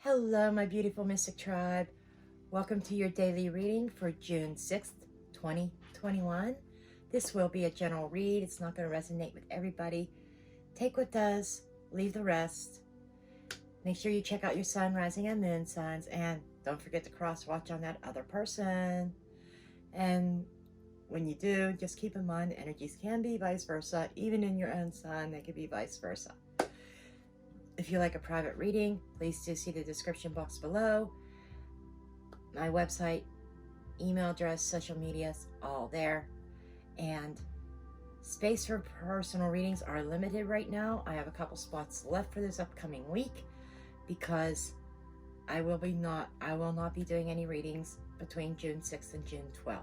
Hello, my beautiful Mystic Tribe. Welcome to your daily reading for June 6th, 2021. This will be a general read. It's not going to resonate with everybody. Take what does, leave the rest. Make sure you check out your sun, rising, and moon signs. And don't forget to cross-watch on that other person. And when you do, just keep in mind the energies can be vice versa. Even in your own sign, they could be vice versa. If you like a private reading, please do see the description box below. My website, email address, social medias, all there. And space for personal readings are limited right now. I have a couple spots left for this upcoming week because I will not be doing any readings between June 6th and June 12th.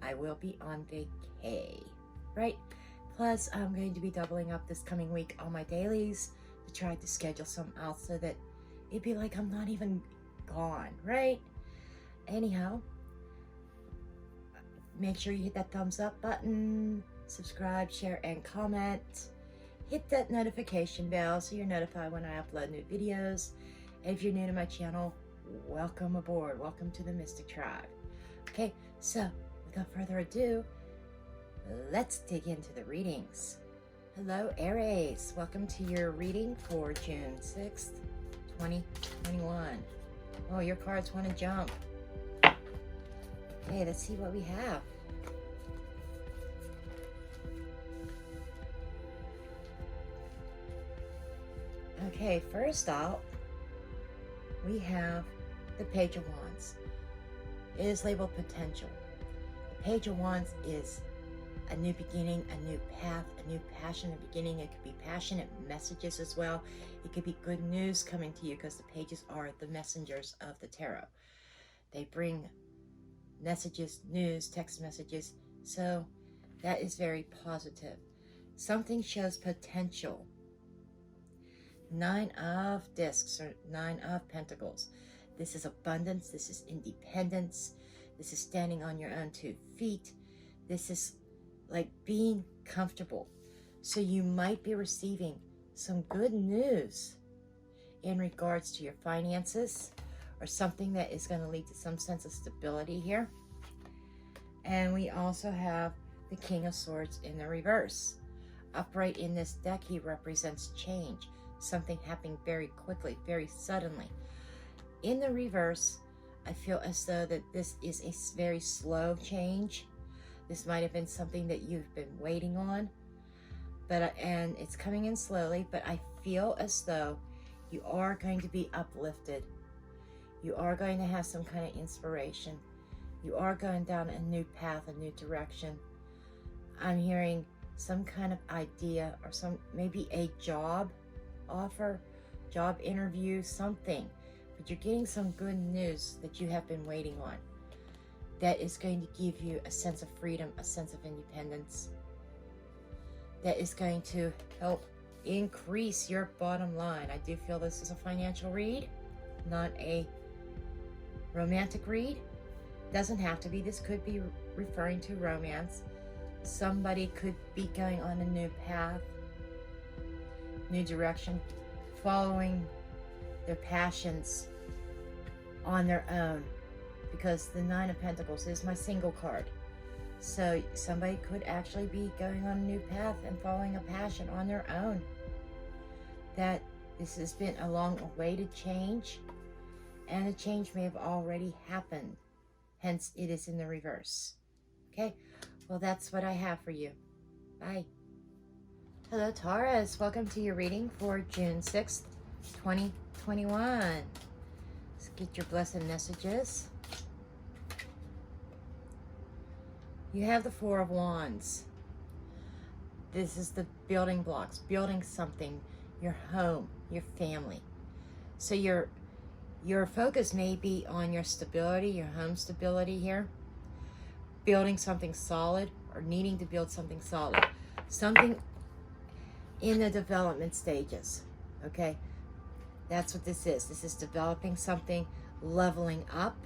I will be on vacay, right? Plus, I'm going to be doubling up this coming week on my dailies to try to schedule some out so that it'd be like I'm not even gone, right? Anyhow, make sure you hit that thumbs up button, subscribe, share, and comment. Hit that notification bell so you're notified when I upload new videos. And if you're new to my channel, welcome aboard. Welcome to the Mystic Tribe. Okay, so without further ado, let's dig into the readings. Hello, Aries. Welcome to your reading for June 6th, 2021. Oh, your cards want to jump. Okay, let's see what we have. Okay, first out, we have the Page of Wands. It is labeled potential. The Page of Wands is a new beginning, a new path, a new passionate beginning. It could be passionate messages as well. It could be good news coming to you because the pages are the messengers of the tarot. They bring messages, news, text messages. So that is very positive. Something shows potential. 9 of Discs or 9 of Pentacles. This is abundance. This is independence. This is standing on your own 2 feet. This is like being comfortable. So you might be receiving some good news in regards to your finances or something that is going to lead to some sense of stability here. And we also have the King of Swords in the reverse. Upright in this deck, he represents change. Something happening very quickly, very suddenly. In the reverse, I feel as though that this is a very slow change. This might have been something that you've been waiting on, and it's coming in slowly, but I feel as though you are going to be uplifted. You are going to have some kind of inspiration. You are going down a new path, a new direction. I'm hearing some kind of idea or maybe a job offer, job interview, something. But you're getting some good news that you have been waiting on. That is going to give you a sense of freedom, a sense of independence. That is going to help increase your bottom line. I do feel this is a financial read, not a romantic read. Doesn't have to be. This could be referring to romance. Somebody could be going on a new path, new direction, following their passions on their own. Because the 9 of Pentacles is my single card. So somebody could actually be going on a new path and following a passion on their own. That this has been a long-awaited change. And the change may have already happened. Hence, it is in the reverse. Okay? Well, that's what I have for you. Bye. Hello, Taurus. Welcome to your reading for June 6th, 2021. Let's get your blessed messages. You have the 4 of Wands. This is the building blocks, building something, your home, your family. So your focus may be on your stability, your home stability here. Building something solid or needing to build something solid. Something in the development stages, okay? That's what this is. This is developing something, leveling up.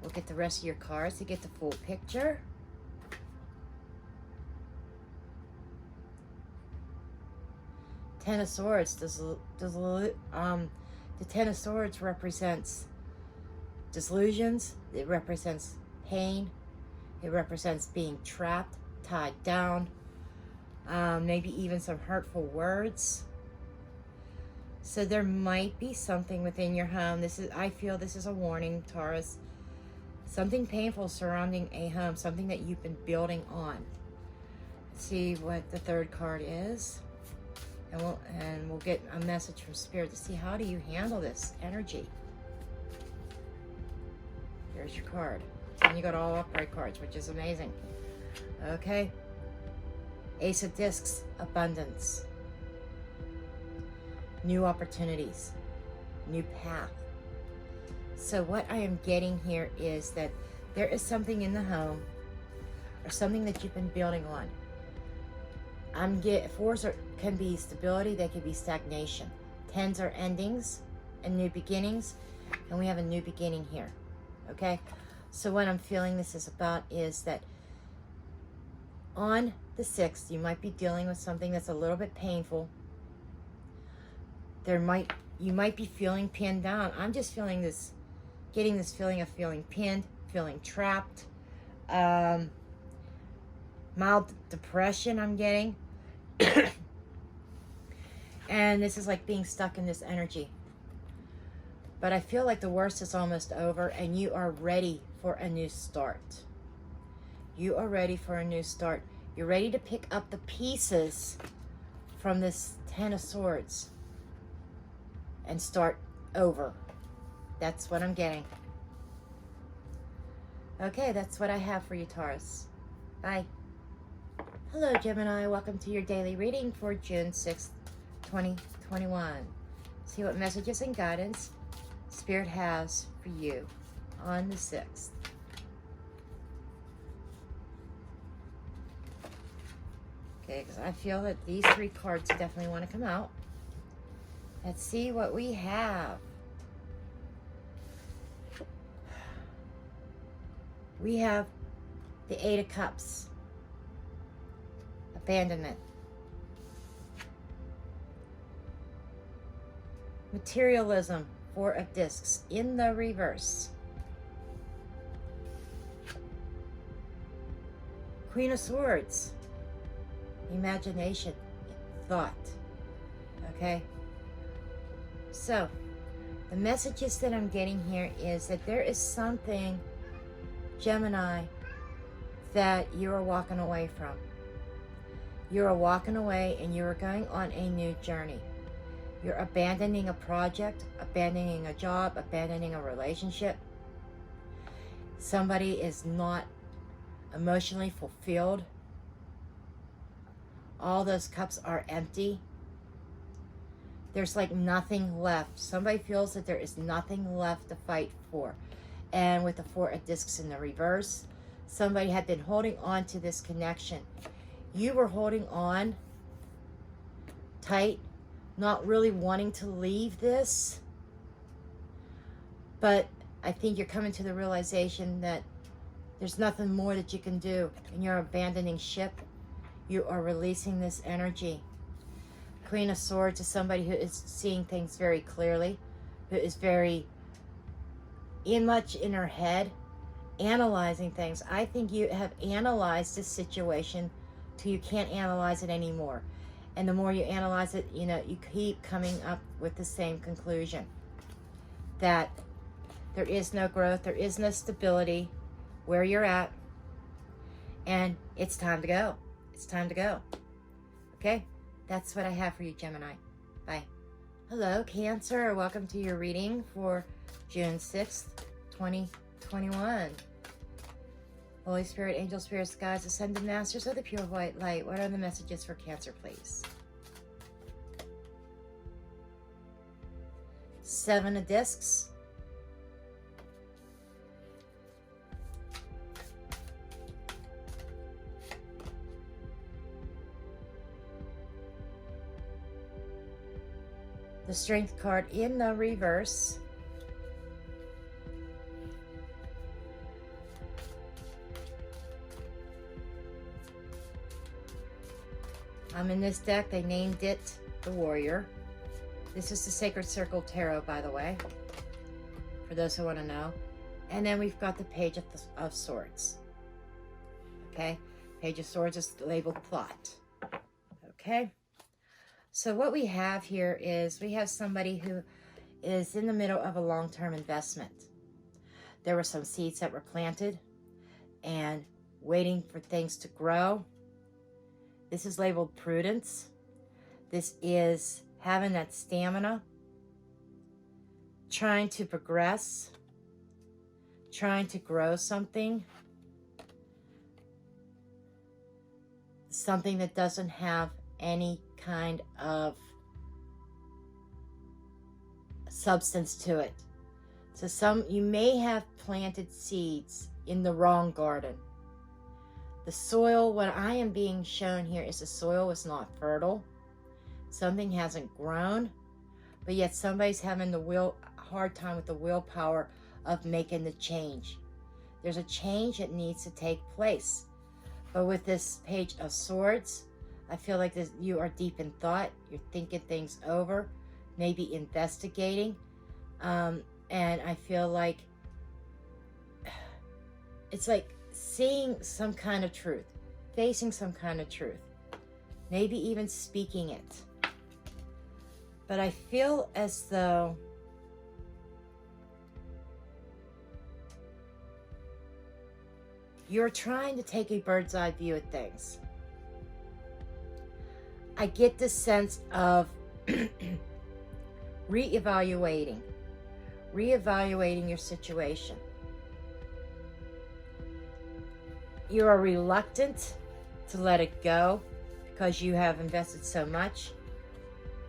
We'll get the rest of your cards to get the full picture. Ten of Swords. The Ten of Swords represents disillusions. It represents pain. It represents being trapped, tied down. Maybe even some hurtful words. So there might be something within your home. I feel this is a warning, Taurus. Something painful surrounding a home, something that you've been building on. Let's see what the third card is. And we'll get a message from Spirit to see how do you handle this energy. Here's your card. And you got all upright cards, which is amazing. Okay. Ace of Discs, abundance. New opportunities. New path. So what I am getting here is that there is something in the home or something that you've been building on. Fours can be stability, they can be stagnation. Tens are endings and new beginnings, and we have a new beginning here. Okay? So what I'm feeling this is about is that on the 6th, you might be dealing with something that's a little bit painful. You might be feeling pinned down. I'm just feeling this, getting this feeling of feeling pinned, feeling trapped. Mild depression I'm getting. And this is like being stuck in this energy. But I feel like the worst is almost over and you are ready for a new start. You are ready for a new start. You're ready to pick up the pieces from this Ten of Swords and start over. That's what I'm getting. Okay, that's what I have for you, Taurus. Bye. Hello, Gemini. Welcome to your daily reading for June 6th, 2021. See what messages and guidance Spirit has for you on the 6th. Okay, because I feel that these 3 cards definitely want to come out. Let's see what we have. We have the 8 of Cups. Abandonment. Materialism. 4 of Discs in the reverse. Queen of Swords. Imagination. Thought. Okay? So, the messages that I'm getting here is that there is something, Gemini, that you are walking away from. You are walking away and you are going on a new journey. You're abandoning a project, abandoning a job, abandoning a relationship. Somebody is not emotionally fulfilled. All those cups are empty. There's like nothing left. Somebody feels that there is nothing left to fight for. And with the 4 of Discs in the reverse, somebody had been holding on to this connection. You were holding on tight, not really wanting to leave this. But I think you're coming to the realization that there's nothing more that you can do. And you're abandoning ship. You are releasing this energy. Queen of Swords is somebody who is seeing things very clearly, who is very much in her head, analyzing things. I think you have analyzed this situation till you can't analyze it anymore. And the more you analyze it, you keep coming up with the same conclusion. That there is no growth, there is no stability where you're at. And it's time to go. It's time to go. Okay? That's what I have for you, Gemini. Bye. Hello, Cancer. Welcome to your reading for June 6th, 2021. Holy Spirit, Angel Spirits, Guides, Ascended Masters of the Pure White Light. What are the messages for Cancer, please? 7 of Discs. The Strength card in the reverse. In this deck, they named it the Warrior. This is the Sacred Circle Tarot, by the way, for those who want to know. And then we've got the Page of Swords. Okay, Page of Swords is labeled plot. Okay, so what we have here is we have somebody who is in the middle of a long-term investment. There were some seeds that were planted and waiting for things to grow. This is labeled prudence. This is having that stamina, trying to progress, trying to grow something that doesn't have any kind of substance to it. So you may have planted seeds in the wrong garden. The soil, what I am being shown here is the soil is not fertile. Something hasn't grown, but yet somebody's having the hard time with the willpower of making the change. There's a change that needs to take place. But with this Page of Swords, I feel like you are deep in thought. You're thinking things over, maybe investigating. And I feel like it's like seeing some kind of truth, facing some kind of truth, maybe even speaking it. But I feel as though you're trying to take a bird's eye view at things. I get the sense of reevaluating your situation. You are reluctant to let it go because you have invested so much.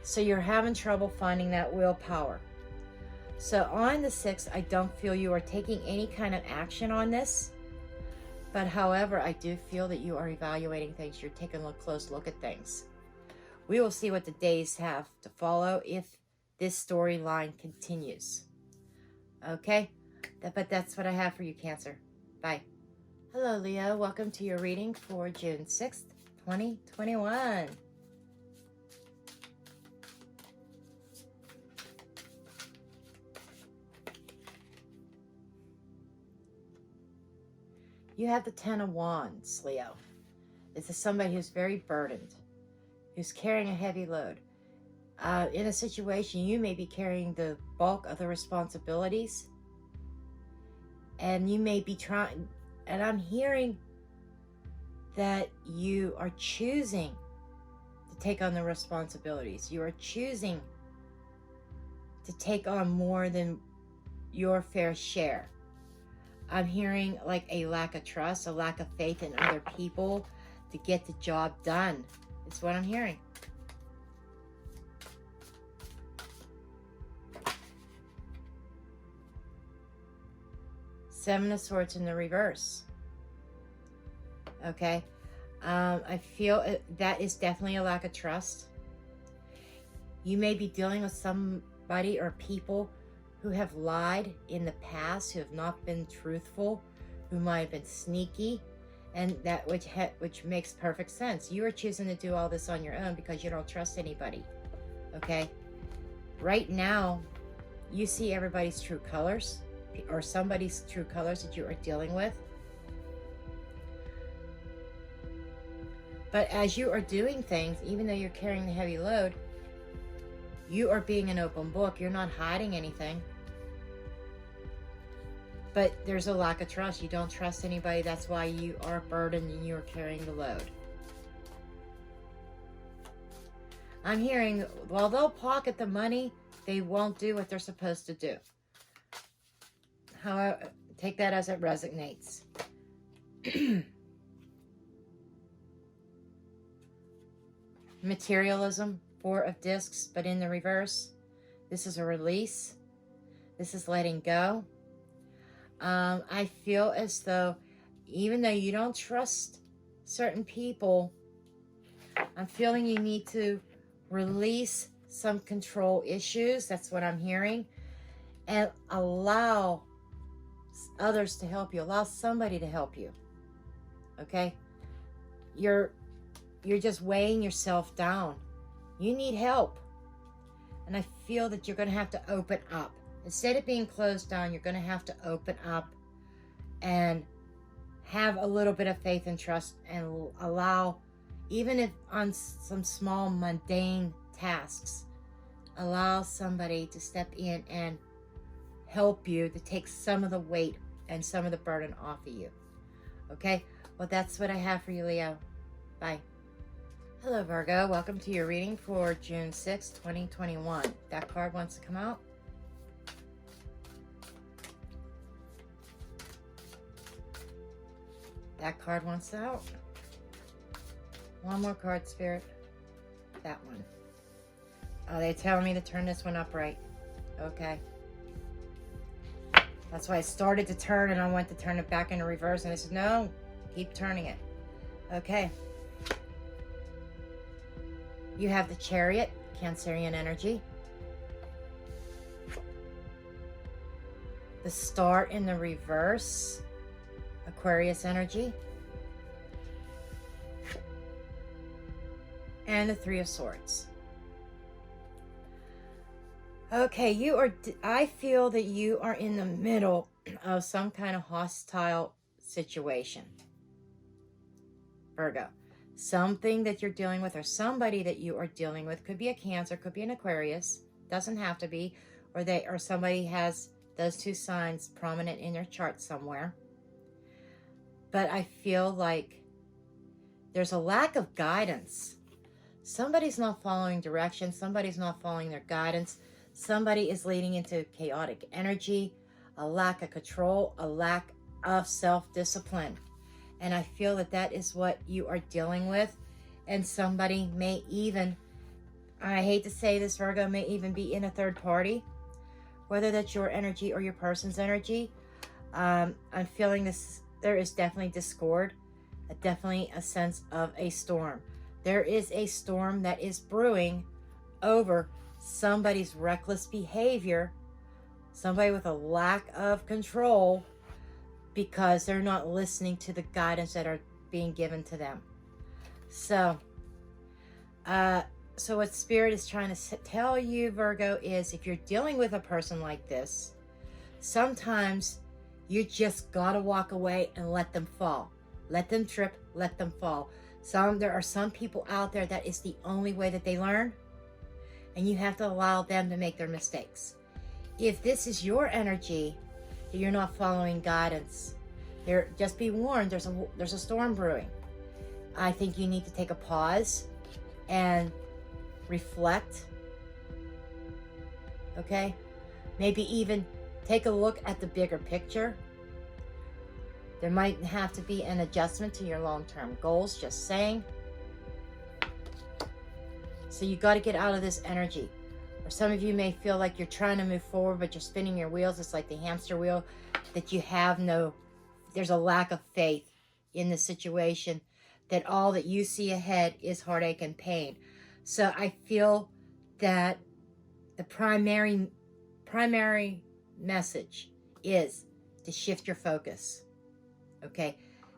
So you're having trouble finding that willpower. So on the 6th, I don't feel you are taking any kind of action on this. But however, I do feel that you are evaluating things. You're taking a close look at things. We will see what the days have to follow if this storyline continues. Okay? But that's what I have for you, Cancer. Bye. Hello, Leo. Welcome to your reading for June 6th, 2021. You have the 10 of Wands, Leo. This is somebody who's very burdened, who's carrying a heavy load. In a situation, you may be carrying the bulk of the responsibilities, and you may be trying, and I'm hearing that you are choosing to take on the responsibilities. You are choosing to take on more than your fair share. I'm hearing like a lack of trust, a lack of faith in other people to get the job done. It's what I'm hearing. Seven of Swords in the reverse. Okay. I feel that is definitely a lack of trust. You may be dealing with somebody or people who have lied in the past, who have not been truthful, who might have been sneaky, and that which makes perfect sense. You are choosing to do all this on your own because you don't trust anybody. Okay? Right now, you see everybody's true colors, or somebody's true colors that you are dealing with. But as you are doing things, even though you're carrying the heavy load, you are being an open book. You're not hiding anything. But there's a lack of trust. You don't trust anybody. That's why you are burdened and you're carrying the load. I'm hearing, while they'll pocket the money, they won't do what they're supposed to do. However, take that as it resonates. Materialism, 4 of discs, but in the reverse. This is a release. This is letting go. I feel as though, even though you don't trust certain people, I'm feeling you need to release some control issues. That's what I'm hearing. And allow others to help you. Allow somebody to help you. Okay? You're just weighing yourself down. You need help. And I feel that you're going to have to open up. Instead of being closed down, you're going to have to open up and have a little bit of faith and trust, and allow, even if on some small mundane tasks, allow somebody to step in and help you to take some of the weight and some of the burden off of you. Okay? Well, that's what I have for you, Leo. Bye. Hello, Virgo. Welcome to your reading for June 6, 2021. That card wants to come out. That card wants out. One more card, Spirit. That one. Oh, they're telling me to turn this one upright. Okay. That's why I started to turn and I went to turn it back into reverse. And I said, no, keep turning it. Okay. You have the Chariot, Cancerian energy. The Star in the reverse, Aquarius energy. And the Three of Swords. Okay, I feel that you are in the middle of some kind of hostile situation, Virgo. Something that you're dealing with, or somebody that you are dealing with, could be a Cancer, could be an Aquarius, doesn't have to be, or somebody has those two signs prominent in their chart somewhere. But I feel like there's a lack of guidance. Somebody's not following direction. Somebody's not following their guidance. Somebody is leading into chaotic energy, a lack of control, a lack of self-discipline. And I feel that that is what you are dealing with. And somebody may even, I hate to say this, Virgo, may even be in a third party, whether that's your energy or your person's energy. I'm feeling this. There is definitely discord, definitely a sense of a storm. There is a storm that is brewing over somebody's reckless behavior, somebody with a lack of control, because they're not listening to the guidance that are being given to them. So what Spirit is trying to tell you, Virgo, is if you're dealing with a person like this, sometimes you just gotta walk away and let them fall. Let them trip, let them fall. There are some people out there that is the only way that they learn, and you have to allow them to make their mistakes. If this is your energy, that you're not following guidance, just be warned, there's a storm brewing. I think you need to take a pause and reflect. Okay? Maybe even take a look at the bigger picture. There might have to be an adjustment to your long-term goals, just saying. So you got to get out of this energy. Or some of you may feel like you're trying to move forward, but you're spinning your wheels. It's like the hamster wheel, that you have there's a lack of faith in the situation, that all that you see ahead is heartache and pain. So I feel that the primary message is to shift your focus. Okay?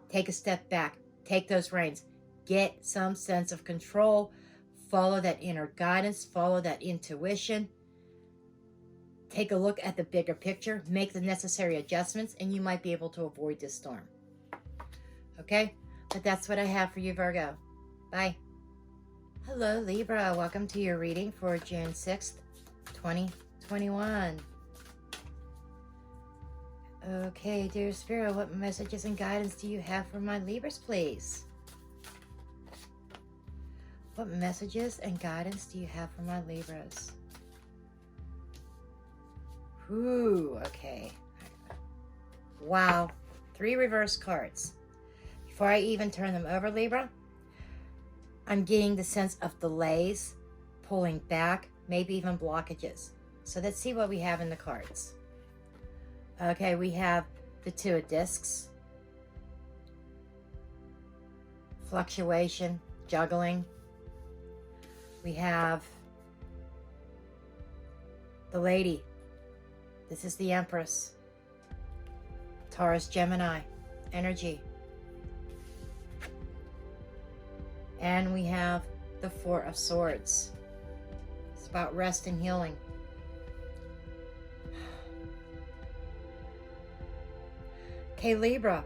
Take a step back. Take those reins. Get some sense of control. Follow that inner guidance. Follow that intuition. Take a look at the bigger picture. Make the necessary adjustments, and you might be able to avoid this storm. Okay? But that's what I have for you, Virgo. Bye. Hello, Libra. Welcome to your reading for June 6th, 2021. Okay, dear Spirit, what messages and guidance do you have for my Libras, please? What messages and guidance do you have for my Libras? Ooh, okay. Wow. 3 reverse cards. Before I even turn them over, Libra, I'm getting the sense of delays, pulling back, maybe even blockages. So let's see what we have in the cards. Okay, we have the 2 of discs, fluctuation, juggling. We have the Lady. This is the Empress. Taurus, Gemini energy. And we have the 4 of Swords. It's about rest and healing. Okay, Libra.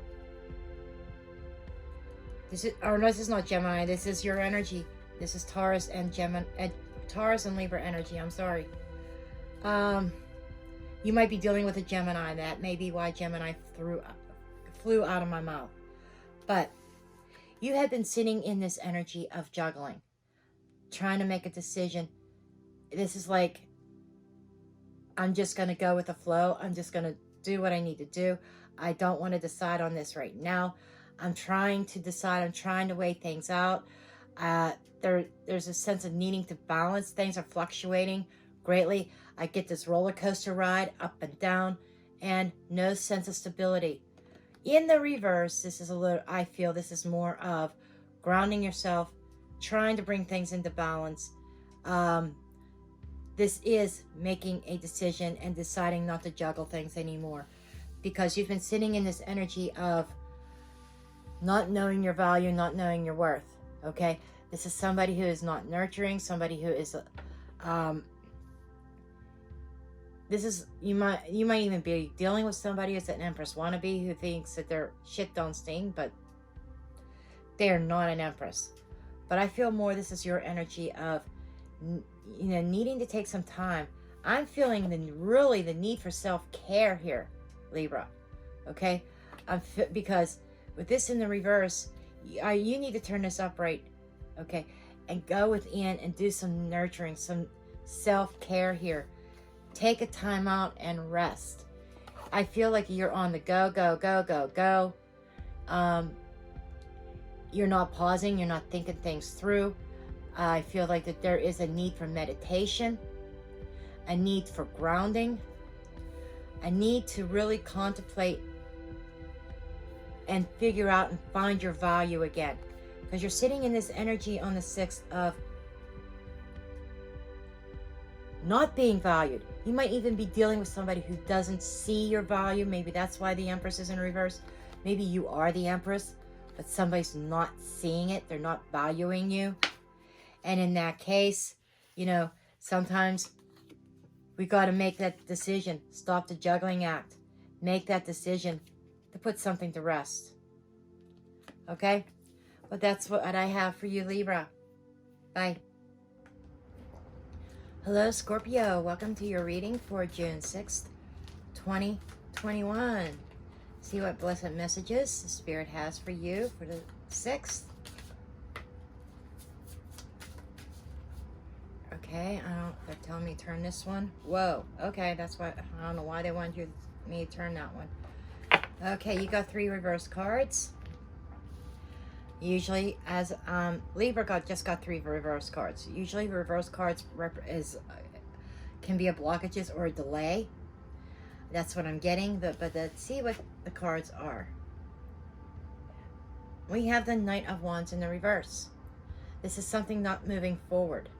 This is not Gemini. This is your energy. This is Taurus and Gemini, Taurus and Libra energy. I'm sorry. You might be dealing with a Gemini. That may be why Gemini flew out of my mouth. But you have been sitting in this energy of juggling, trying to make a decision. This is like, I'm just going to go with the flow. I'm just going to do what I need to do. I don't want to decide on this right now. I'm trying to decide. I'm trying to weigh things out. There's a sense of needing to balance. Things are fluctuating greatly. I get this roller coaster ride up and down and no sense of stability. In the reverse, this is I feel this is more of grounding yourself, trying to bring things into balance. This is making a decision and deciding not to juggle things anymore, because you've been sitting in this energy of not knowing your value, not knowing your worth. Okay, this is somebody who is not nurturing, somebody who is you might even be dealing with somebody who's an Empress wannabe who thinks that their shit don't sting, but they're not an Empress. But I feel more this is your energy of needing to take some time. I'm feeling the need for self-care here, Libra. Okay, because with this in the reverse, you need to turn this upright, okay, and go within and do some nurturing, some self-care here. Take a time out and rest. I feel like you're on the go, go, go, go, go. You're not pausing. You're not thinking things through. I feel like that there is a need for meditation, a need for grounding, a need to really contemplate and figure out and find your value again. Because you're sitting in this energy on the 6th of not being valued. You might even be dealing with somebody who doesn't see your value. Maybe that's why the Empress is in reverse. Maybe you are the Empress, but somebody's not seeing it. They're not valuing you. And in that case, sometimes we got to make that decision. Stop the juggling act. Make that decision to put something to rest. Okay? But that's what I have for you, Libra. Bye. Hello, Scorpio. Welcome to your reading for June 6th, 2021. See what blessed messages the Spirit has for you for the 6th. Okay, they're telling me to turn this one. Whoa, okay, that's why, I don't know why they wanted me to turn that one. Okay, you got 3 reverse cards. Usually, as Libra just got 3 reverse cards. Usually, reverse cards can be a blockages or a delay. That's what I'm getting. But let's see what the cards are. We have the Knight of Wands in the reverse. This is something not moving forward.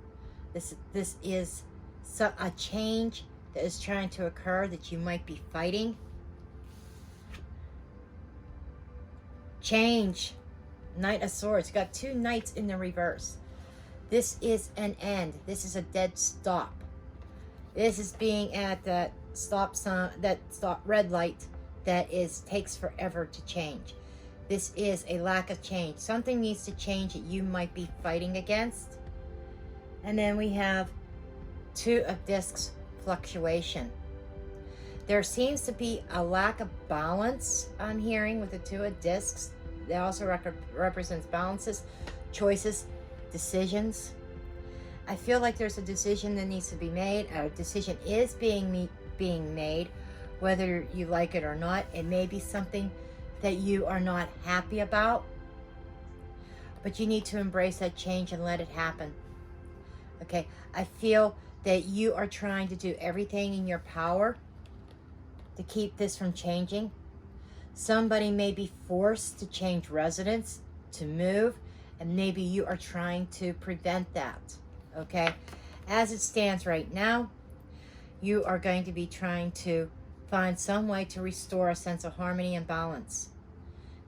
This is a change that is trying to occur that you might be fighting. Change. Knight of Swords. You got 2 knights in the reverse. This is an end. This is a dead stop. This is being at that stop sign, that stop red light that takes forever to change. This is a lack of change. Something needs to change that you might be fighting against. And then we have 2 of Discs, fluctuation. There seems to be a lack of balance, I'm hearing, with the 2 of Discs. They also represents balances, choices, decisions. I feel like there's a decision that needs to be made. A decision is being made, whether you like it or not. It may be something that you are not happy about, but you need to embrace that change and let it happen. Okay, I feel that you are trying to do everything in your power to keep this from changing. Somebody may be forced to change residence, to move, and maybe you are trying to prevent that, okay? As it stands right now, you are going to be trying to find some way to restore a sense of harmony and balance.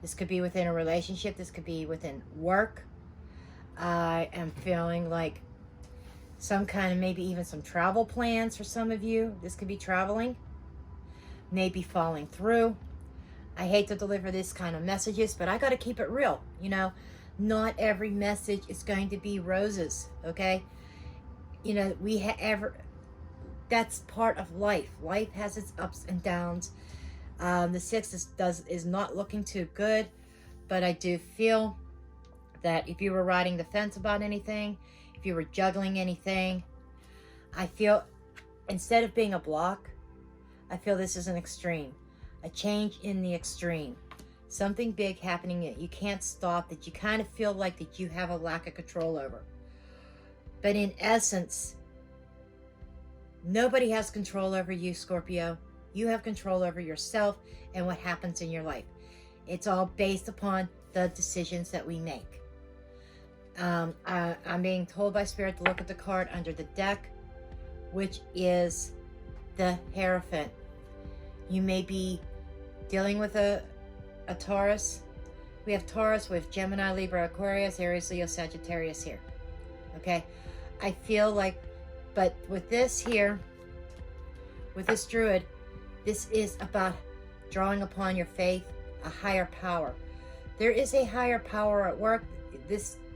This could be within a relationship. This could be within work. I am feeling like some kind of, maybe even some travel plans for some of you. This could be traveling, maybe falling through. I hate to deliver this kind of messages, but I got to keep it real. You know, not every message is going to be roses, okay? You know, that's part of life. Life has its ups and downs. The 6 is not looking too good, but I do feel that if you were riding the fence about anything, if you were juggling anything, I feel instead of being a block, I feel this is an extreme, a change in the extreme, something big happening that you can't stop, that you kind of feel like that you have a lack of control over. But in essence, nobody has control over you, Scorpio. You have control over yourself and what happens in your life. It's all based upon the decisions that we make. I'm being told by Spirit to look at the card under the deck, which is the Hierophant. You may be dealing with a Taurus. We have Taurus with Gemini, Libra, Aquarius, Aries, Leo, Sagittarius here. Okay? I feel like, but with this here, with this Druid, this is about drawing upon your faith, a higher power. There is a higher power at work.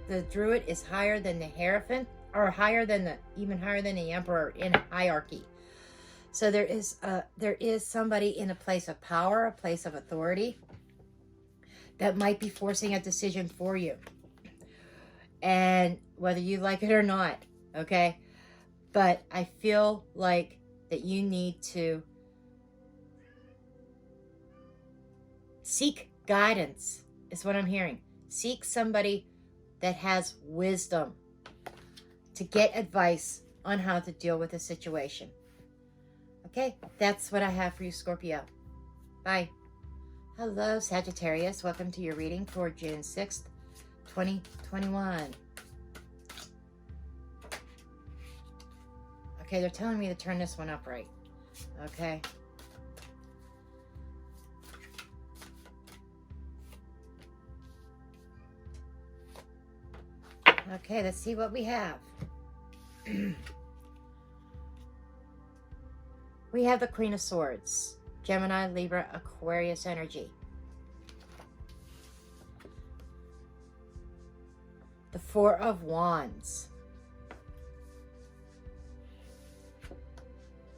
The Druid is higher than the Hierophant, or even higher than the Emperor in hierarchy. So there is somebody in a place of power, a place of authority, that might be forcing a decision for you. And whether you like it or not, okay? But I feel like that you need to seek guidance, is what I'm hearing. Seek somebody that has wisdom to get advice on how to deal with a situation. Okay, that's what I have for you, Scorpio. Bye. Hello, Sagittarius. Welcome to your reading for June 6th, 2021. Okay, they're telling me to turn this one up right. Okay. Okay, let's see what we have. We have the Queen of Swords, Gemini, Libra, Aquarius energy. The Four of Wands.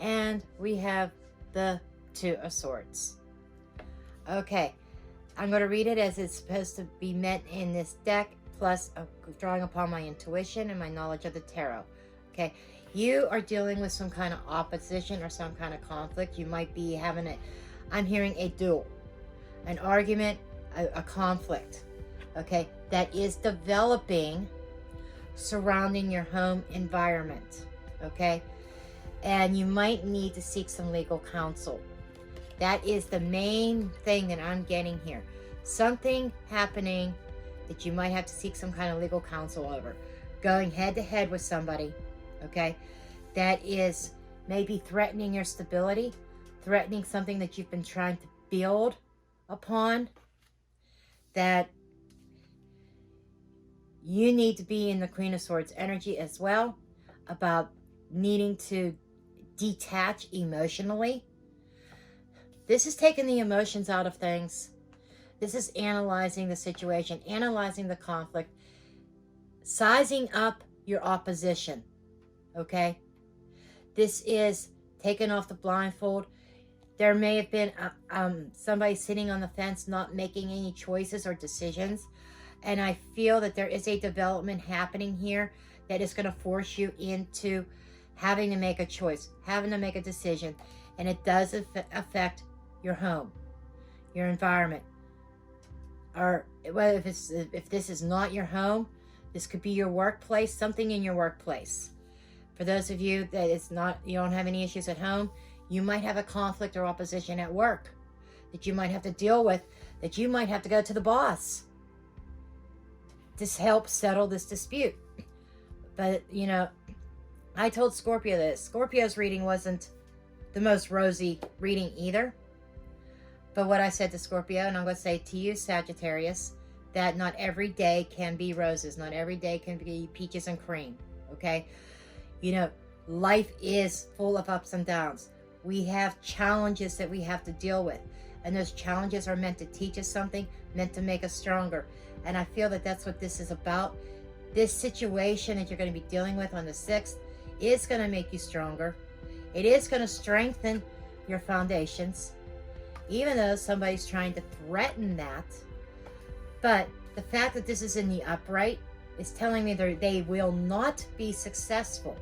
And we have the Two of Swords. Okay, I'm going to read it as it's supposed to be meant in this deck, plus drawing upon my intuition and my knowledge of the tarot. Okay, you are dealing with some kind of opposition or some kind of conflict. You might be having I'm hearing a duel, an argument, a conflict, okay, that is developing surrounding your home environment, okay? And you might need to seek some legal counsel. That is the main thing that I'm getting here. Something happening that you might have to seek some kind of legal counsel over. Going head to head with somebody, okay, that is maybe threatening your stability, threatening something that you've been trying to build upon, that you need to be in the Queen of Swords energy as well, about needing to detach emotionally. This is taking the emotions out of things. This is analyzing the situation, analyzing the conflict, sizing up your opposition, okay? This is taking off the blindfold. There may have been somebody sitting on the fence not making any choices or decisions, and I feel that there is a development happening here that is going to force you into having to make a choice, having to make a decision, and it does affect your home, your environment. Or whether if this is not your home, this could be your workplace, something in your workplace. For those of you that it's not, you don't have any issues at home, you might have a conflict or opposition at work that you might have to deal with, that you might have to go to the boss to help settle this dispute. But, you know, I told Scorpio this. Scorpio's reading wasn't the most rosy reading either. But what I said to Scorpio, and I'm going to say to you, Sagittarius, that not every day can be roses. Not every day can be peaches and cream, okay? You know, life is full of ups and downs. We have challenges that we have to deal with. And those challenges are meant to teach us something, meant to make us stronger. And I feel that that's what this is about. This situation that you're going to be dealing with on the 6th is going to make you stronger. It is going to strengthen your foundations, even though somebody's trying to threaten that. But the fact that this is in the upright is telling me they will not be successful.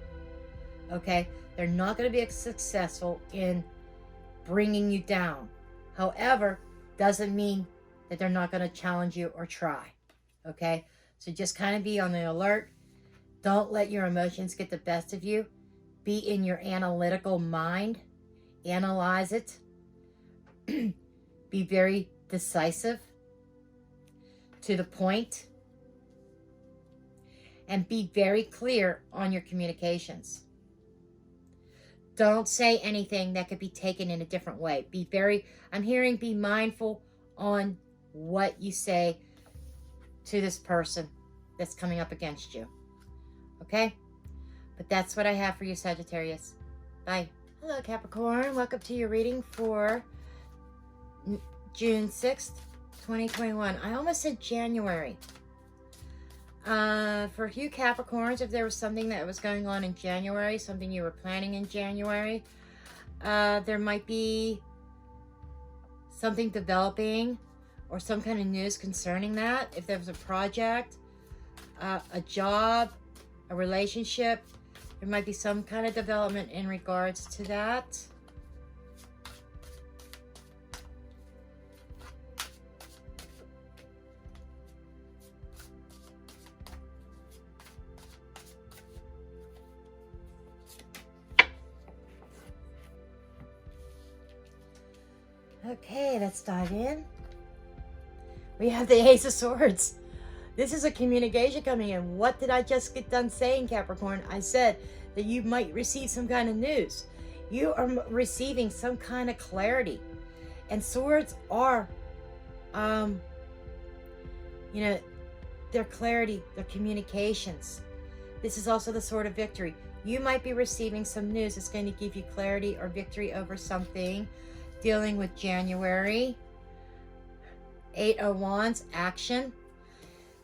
Okay? They're not going to be successful in bringing you down. However, doesn't mean that they're not going to challenge you or try. Okay? So just kind of be on the alert. Don't let your emotions get the best of you. Be in your analytical mind. Analyze it. Be very decisive, to the point, and be very clear on your communications. Don't say anything that could be taken in a different way. I'm hearing be mindful on what you say to this person that's coming up against you. Okay? But that's what I have for you, Sagittarius. Bye. Hello, Capricorn. Welcome to your reading for June 6th, 2021. I almost said January. For a few Capricorns, if there was something that was going on in January, something you were planning in January, there might be something developing or some kind of news concerning that. If there was a project, a job, a relationship, there might be some kind of development in regards to that. Okay, let's dive in. We have the Ace of Swords. This is a communication coming in. What did I just get done saying, Capricorn? I said that you might receive some kind of news. You are receiving some kind of clarity. And swords are, their clarity, their communications. This is also the sword of victory. You might be receiving some news that's going to give you clarity or victory over something. Dealing with January. 8 of Wands, action.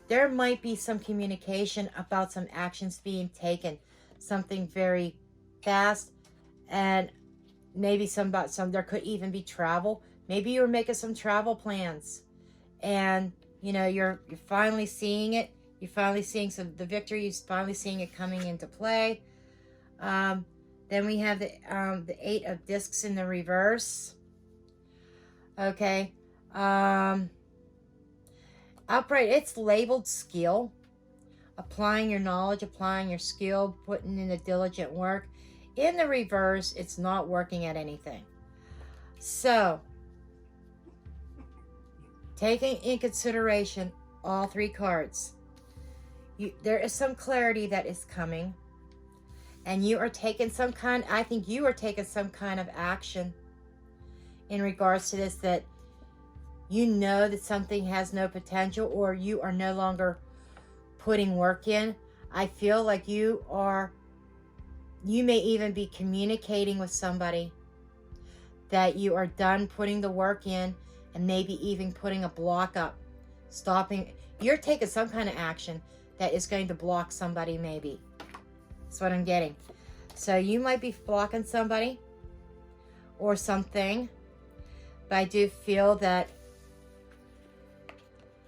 There might be some communication about some actions being taken. Something very fast. And maybe there could even be travel. Maybe you're making some travel plans. And, you're finally seeing it. You're finally seeing the victory. You're finally seeing it coming into play. Then we have the 8 of Discs in the reverse. Okay. Upright, it's labeled skill. Applying your knowledge, applying your skill, putting in the diligent work. In the reverse, it's not working at anything. So, taking in consideration all 3 cards, there is some clarity that is coming. And you are taking I think you are taking some kind of action in regards to this, that you know that something has no potential, or you are no longer putting work in. I feel like you may even be communicating with somebody that you are done putting the work in, and maybe even putting a block up, stopping. You're taking some kind of action that is going to block somebody, maybe. That's what I'm getting. So you might be blocking somebody or something. But I do feel that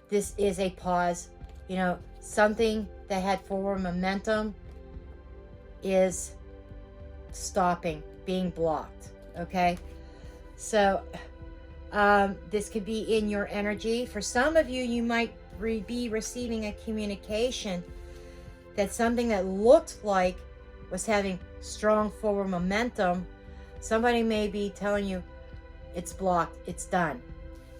this is a pause. Something that had forward momentum is stopping, being blocked. Okay? So, this could be in your energy. For some of you, you might be receiving a communication that something that looked like was having strong forward momentum, somebody may be telling you, it's blocked, it's done.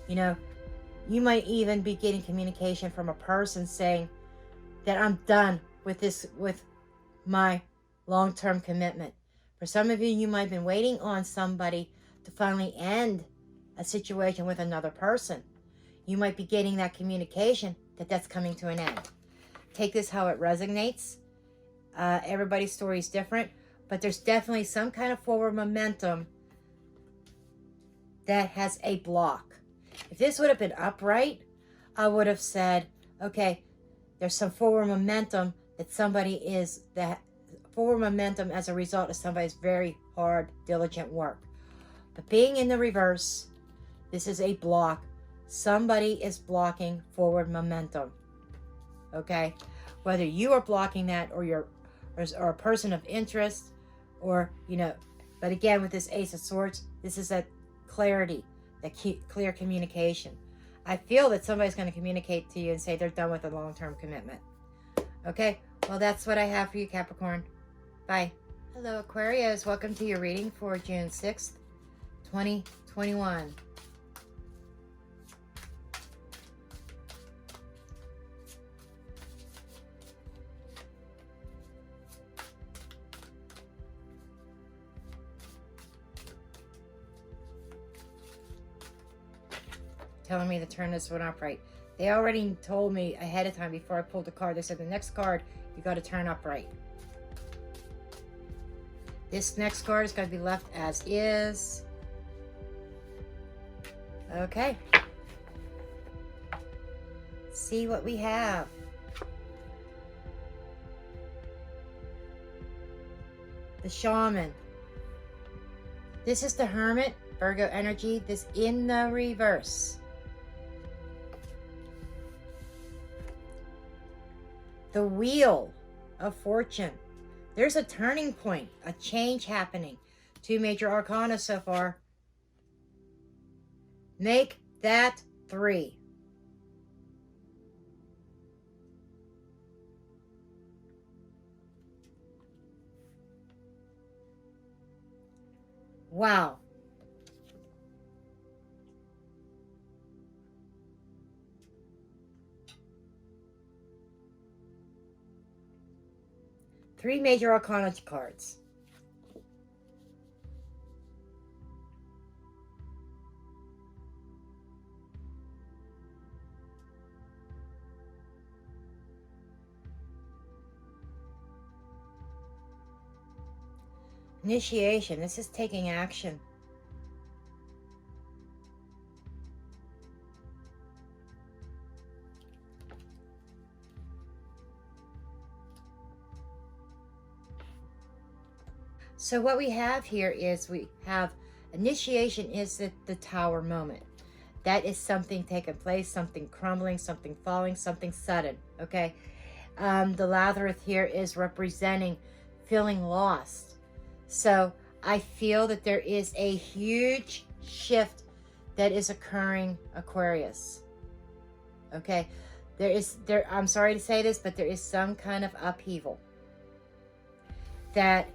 You might even be getting communication from a person saying that I'm done with this, with my long-term commitment. For some of you, you might have been waiting on somebody to finally end a situation with another person. You might be getting that communication that that's coming to an end. Take this how it resonates. Everybody's story is different, but there's definitely some kind of forward momentum that has a block. If this would have been upright, I would have said, okay, there's some forward momentum that forward momentum as a result of somebody's very hard, diligent work. But being in the reverse, this is a block. Somebody is blocking forward momentum. Okay? Whether you are blocking that or a person of interest, or, but again, with this Ace of Swords, this is that clarity, that clear communication. I feel that somebody's going to communicate to you and say they're done with a long-term commitment. Okay? Well, that's what I have for you, Capricorn. Bye. Hello, Aquarius. Welcome to your reading for June 6th, 2021. Telling me to turn this one upright. They already told me ahead of time before I pulled the card. They said the next card you got to turn upright. This next card is going to be left as is. Okay. See what we have. The Shaman. This is the Hermit, Virgo energy. This in the reverse. The Wheel of Fortune. There's a turning point, a change happening. 2 major arcana so far. Make that 3. Wow. Three major arcana cards. Initiation. This is taking action. So what we have here is we have initiation is the Tower moment. That is something taking place, something crumbling, something falling, something sudden, okay? The Labyrinth here is representing feeling lost. So I feel that there is a huge shift that is occurring, Aquarius. Okay? I'm sorry to say this, but there is some kind of upheaval that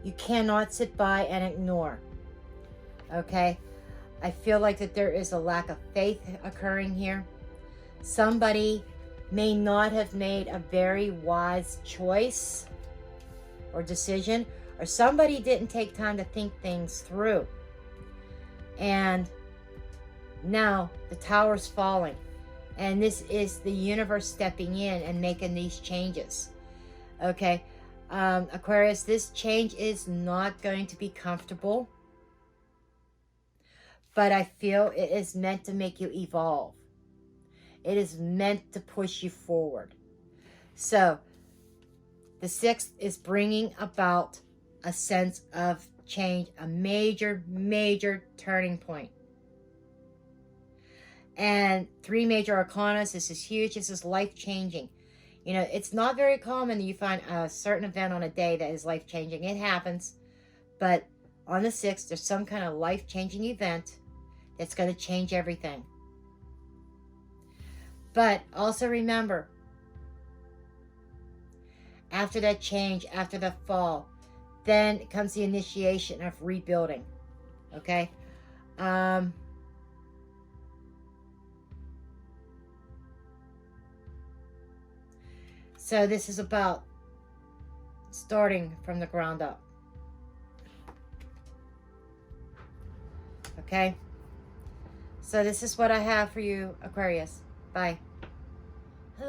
you cannot sit by and ignore. Okay? I feel like that there is a lack of faith occurring here. Somebody may not have made a very wise choice or decision, or somebody didn't take time to think things through. And now the tower's falling. And this is the universe stepping in and making these changes. Okay? Aquarius, this change is not going to be comfortable. But I feel it is meant to make you evolve. It is meant to push you forward. So, the 6th is bringing about a sense of change, a major, major turning point. And 3 major arcanas, this is huge, this is life-changing. You know, it's not very common that you find a certain event on a day that is life-changing. It happens, but on the 6th, there's some kind of life-changing event that's going to change everything. But also remember, after that change, after the fall, then comes the initiation of rebuilding. Okay? So this is about starting from the ground up. Okay? So this is what I have for you, Aquarius. Bye.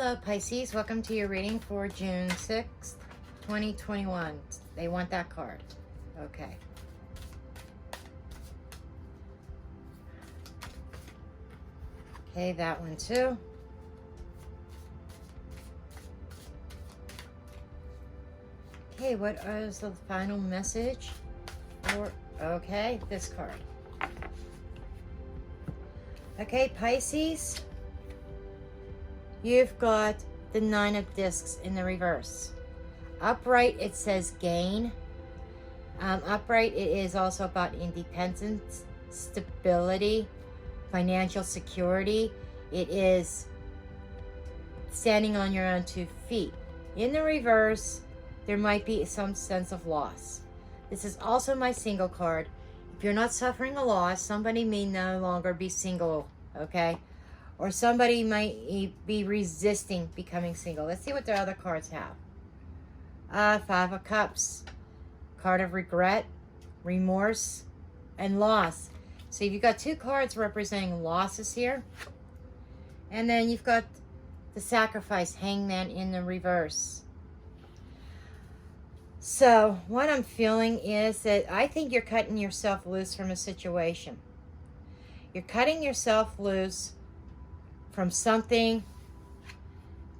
Hello Pisces, welcome to your reading for June 6th, 2021. They want that card. Okay. Okay, that one too. Okay, what is the final message for, okay, this card. Okay, Pisces, you've got the Nine of Discs in the reverse. Upright, it says gain. Upright, it is also about independence, stability, financial security. It is standing on your own 2 feet. In the reverse, there might be some sense of loss. This is also my single card. If you're not suffering a loss, somebody may no longer be single, okay? Or somebody might be resisting becoming single. Let's see what the other cards have. 5 of Cups, card of regret, remorse, and loss. So you've got 2 cards representing losses here. And then you've got the Sacrifice, Hangman in the reverse. So what I'm feeling is that I think you're cutting yourself loose from a situation. You're cutting yourself loose from something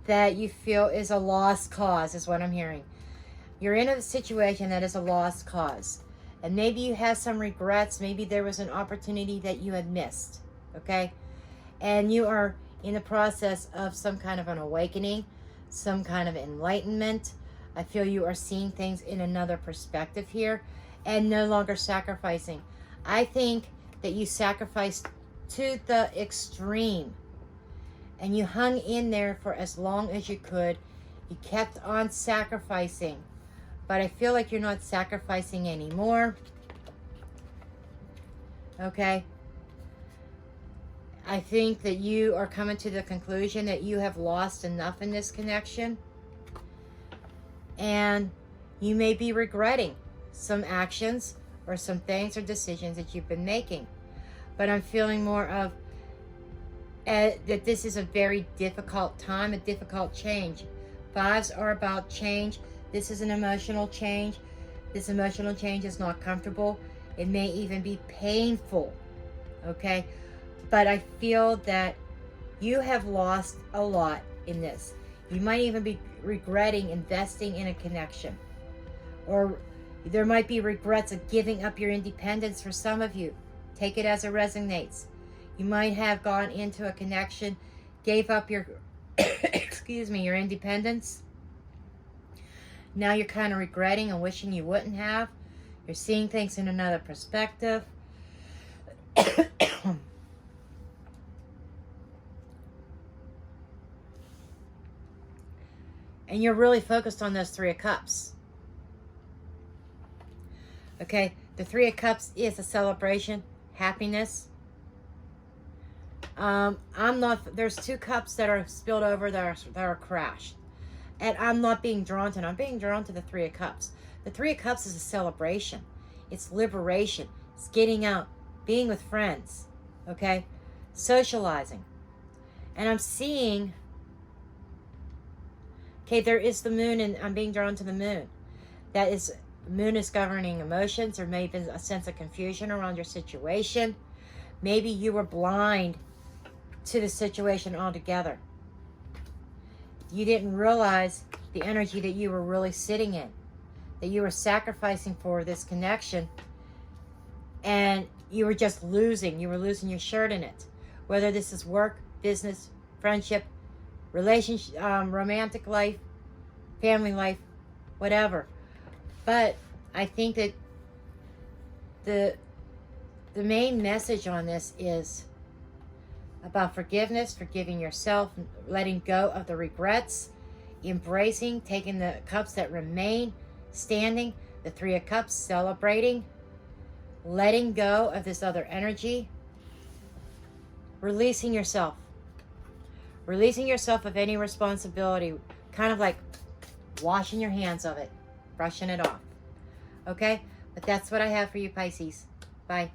that you feel is a lost cause, is what I'm hearing. You're in a situation that is a lost cause. And maybe you have some regrets. Maybe there was an opportunity that you had missed, okay? And you are in the process of some kind of an awakening, some kind of enlightenment. I feel you are seeing things in another perspective here and no longer sacrificing. I think that you sacrificed to the extreme and you hung in there for as long as you could. You kept on sacrificing, but I feel like you're not sacrificing anymore. Okay. I think that you are coming to the conclusion that you have lost enough in this connection. And you may be regretting some actions or some things or decisions that you've been making. But I'm feeling more of that this is a very difficult time, a difficult change. 5s are about change. This is an emotional change. This emotional change is not comfortable. It may even be painful, okay? But I feel that you have lost a lot in this. You might even be regretting investing in a connection. Or there might be regrets of giving up your independence for some of you. Take it as it resonates. You might have gone into a connection, gave up your, excuse me, your independence. Now you're kind of regretting and wishing you wouldn't have. You're seeing things in another perspective. And you're really focused on those 3 of Cups. Okay, the 3 of Cups is a celebration, happiness. There's 2 cups that are spilled over that are crashed. And I'm not being drawn to them. I'm being drawn to the 3 of Cups. The 3 of Cups is a celebration. It's liberation. It's getting out, being with friends, okay? Socializing. And I'm seeing, okay, there is the moon, and I'm being drawn to the moon. That is, the moon is governing emotions. There may have been a sense of confusion around your situation. Maybe you were blind to the situation altogether. You didn't realize the energy that you were really sitting in, that you were sacrificing for this connection, and you were just losing. You were losing your shirt in it. Whether this is work, business, friendship, relationship, romantic life, family life, whatever. But I think that the main message on this is about forgiveness, forgiving yourself, letting go of the regrets, embracing, taking the cups that remain, standing, the 3 of Cups, celebrating, letting go of this other energy, releasing yourself of any responsibility, kind of like washing your hands of it, brushing it off. Okay? But that's what I have for you, Pisces. Bye.